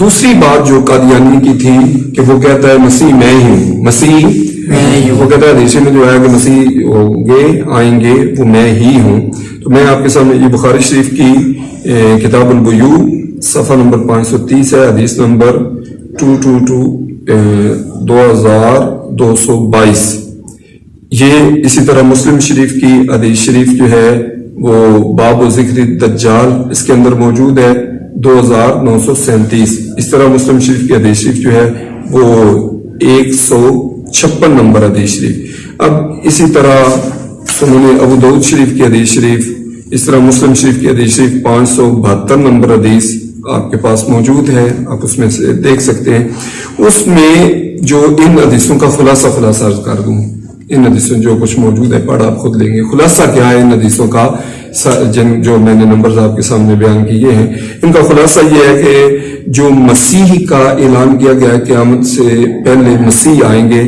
دوسری بات جو قادیانی کی تھی کہ وہ کہتا ہے مسیح میں ہی ہوں، مسیح وہ کہتا ہے حدیث میں جو ہے کہ مسیح ہوں گے آئیں گے وہ میں ہی ہوں. تو میں آپ کے سامنے یہ بخاری شریف کی کتاب البیوع صفحہ نمبر 530 ہے، حدیث نمبر 2222. یہ اسی طرح مسلم شریف کی حدیث شریف جو ہے وہ باب و ذکر الدجال اس کے اندر موجود ہے 2937. اس طرح مسلم شریف کی حدیث شریف جو ہے وہ 156 نمبر حدیث شریف. اب اسی طرح سنن ابو داؤد شریف کی حدیث شریف، اس طرح مسلم شریف کی حدیث شریف 572 نمبر حدیث آپ کے پاس موجود ہے، آپ اس میں سے دیکھ سکتے ہیں. اس میں جو ان حدیثوں کا خلاصہ عرض کر دوں، ان حدیثوں جو کچھ موجود ہے پڑھ آپ خود لیں گے. خلاصہ کیا ہے ان حدیثوں کا جو میں نے نمبرز آپ کے سامنے بیان کیے ہیں، ان کا خلاصہ یہ ہے کہ جو مسیح کا اعلان کیا گیا ہے قیامت سے پہلے مسیح آئیں گے،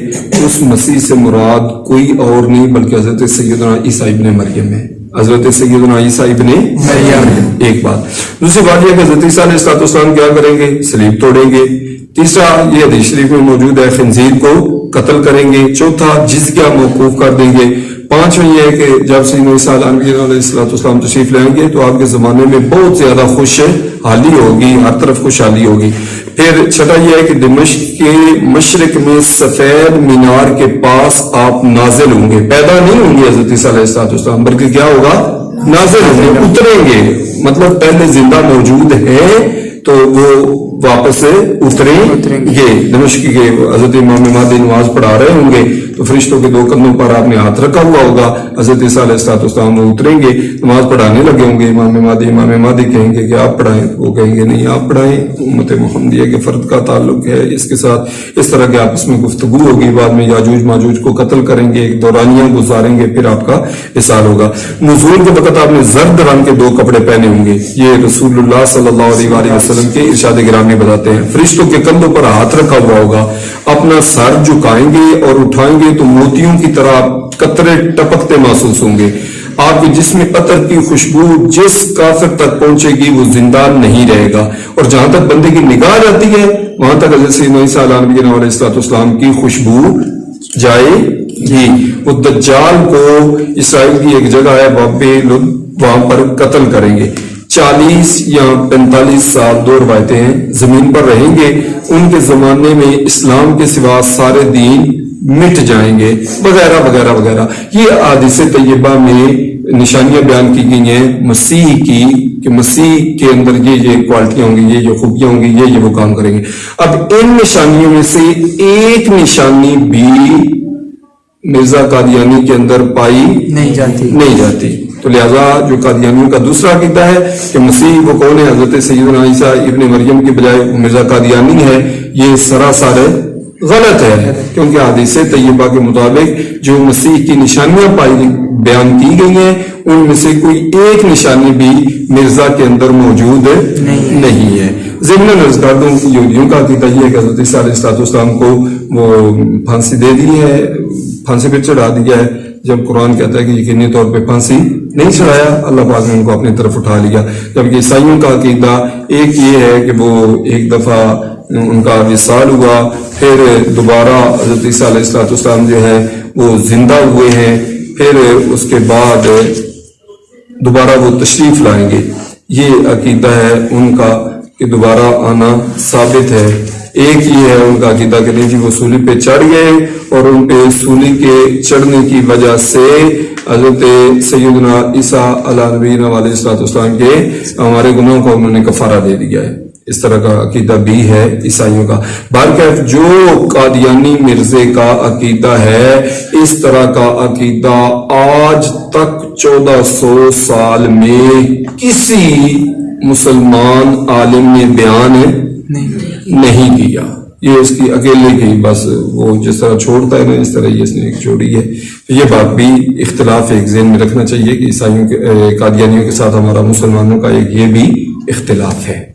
اس مسیح سے مراد کوئی اور نہیں بلکہ حضرت سیدنا عیسیٰ ابن مریم ہے. حضرت سیدنا عیسیٰ ابن مریم ایک بات. دوسری بات یہ کہ حضرت عیسیٰ علیہ السلام کیا کریں گے؟ صلیب توڑیں گے. تیسرا یہ حدیث شریف میں موجود ہے خنزیر کو قتل کریں گے. چوتھا جزیہ موقوف کر دیں گے. پانچویں یہ ہے کہ جب سیدنا عیسیٰ علیہ السلام تشریف لائیں گے تو آپ کے زمانے میں بہت زیادہ خوشحالی ہوگی، ہر طرف خوشحالی ہوگی. پھر چھٹا یہ ہے کہ دمشق کے مشرق میں سفید مینار کے پاس آپ نازل ہوں گے. پیدا نہیں ہوں گے حضرت عیسیٰ علیہ السلام بلکہ کیا ہوگا؟ نازل ہوں گے، اتریں گے. مطلب پہلے زندہ موجود ہیں تو وہ واپس اتریں گے. دمشق کے حضرت امام مہدی نماز پڑھا رہے ہوں گے تو فرشتوں کے 2 کندھوں پر آپ نے ہاتھ رکھا ہوا ہوگا. حضرت عیسیٰ علیہ السلام وہ اتریں گے، نماز پڑھانے لگے ہوں گے. امام مہدی کہیں گے کہ آپ پڑھائیں، وہ کہیں گے نہیں آپ پڑھائیں. امت محمدیہ کے فرد کا تعلق ہے اس کے ساتھ. اس طرح کے آپس میں گفتگو ہوگی. بعد میں یاجوج ماجوج کو قتل کریں گے، ایک دورانیہ گزاریں گے، پھر آپ کا وصال ہوگا. نزول کے وقت آپ نے زرد رنگ کے 2 کپڑے پہنے ہوں گے. یہ رسول اللہ صلی اللہ علیہ وآلہ وسلم کے ارشاد گرامی بتاتے ہیں. فرشتوں کے کندھوں پر ہاتھ رکھا ہوا ہوگا. اپنا سر جھکائیں گے اور اٹھائیں گے تو موتیوں کی طرح قطرے ٹپکتے محسوس ہوں گے. آپ کے جسم عطر کی خوشبو جس کافر تک پہنچے گی وہ زندہ نہیں رہے گا، اور جہاں تک بندے کی نگاہ جاتی ہے وہاں تک حضرت سیدنا عیسیٰ علیہ السلام کی خوشبو جائے گی. وہ دجال کو اسرائیل کی ایک جگہ ہے بابل، وہاں پر قتل کریں گے. 40 یا 45 سال 2 روایتیں ہیں زمین پر رہیں گے. ان کے زمانے میں اسلام کے سوا سارے دین مٹ جائیں گے وغیرہ وغیرہ وغیرہ. یہ احادیث طیبہ میں نشانیاں بیان کی گئی ہیں مسیح کی کہ مسیح کے اندر یہ کوالٹیاں ہوں گی، یہ خوبیاں ہوں گی، یہ وہ کام کریں گے. اب ان نشانیوں میں سے ایک نشانی بھی مرزا قادیانی کے اندر پائی نہیں جاتی. تو لہذا جو قادیانیوں کا دوسرا عقیدہ ہے کہ مسیح وہ کون ہے، حضرت سیدنا عیسیٰ ابن مریم کی بجائے وہ مرزا قادیانی ہے، یہ سراسر غلط ہے. کیونکہ حدیث طیبہ کے مطابق جو مسیح کی نشانیاں بیان کی گئی ہیں ان میں سے کوئی ایک نشانی بھی مرزا کے اندر موجود نہیں ہے. ضمن عرض کر دوں یہودیوں کا عقیدہ یہ ہے کہ حضرت عیسیٰ علیہ السلام کو وہ پھانسی دے دی ہے، پھانسی پہ چڑھا دیا ہے، جب قرآن کہتا ہے کہ یقینی طور پہ پھانسی نہیں چڑھایا، اللہ پاک نے ان کو اپنی طرف اٹھا لیا. جبکہ عیسائیوں کا عقیدہ ایک یہ ہے کہ وہ ایک دفعہ ان کا وصال ہوا، پھر دوبارہ حضرت عیسیٰ علیہ السلام جو ہے وہ زندہ ہوئے ہیں، پھر اس کے بعد دوبارہ وہ تشریف لائیں گے. یہ عقیدہ ہے ان کا کہ دوبارہ آنا ثابت ہے. ایک یہ ہے ان کا عقیدہ کہ نہیں جی وہ سولی پہ چڑھ گئے اور ان پہ سولی کے چڑھنے کی وجہ سے حضرت سیدنا عیسیٰ علیہ السلام کے ہمارے گناہوں کو انہوں نے کفارہ دے دیا ہے. اس طرح کا عقیدہ بھی ہے عیسائیوں کا. بہرکیف جو قادیانی مرزے کا عقیدہ ہے اس طرح کا عقیدہ آج تک 1400 سال میں کسی مسلمان عالم نے بیان نہیں کیا. یہ اس کی اکیلے کی بس وہ جس طرح چھوڑتا ہے نا اس طرح اس نے ایک چھوڑی ہے. یہ بات بھی اختلاف ایک ذہن میں رکھنا چاہیے کہ عیسائیوں کے قادیانیوں کے ساتھ ہمارا مسلمانوں کا ایک یہ بھی اختلاف ہے.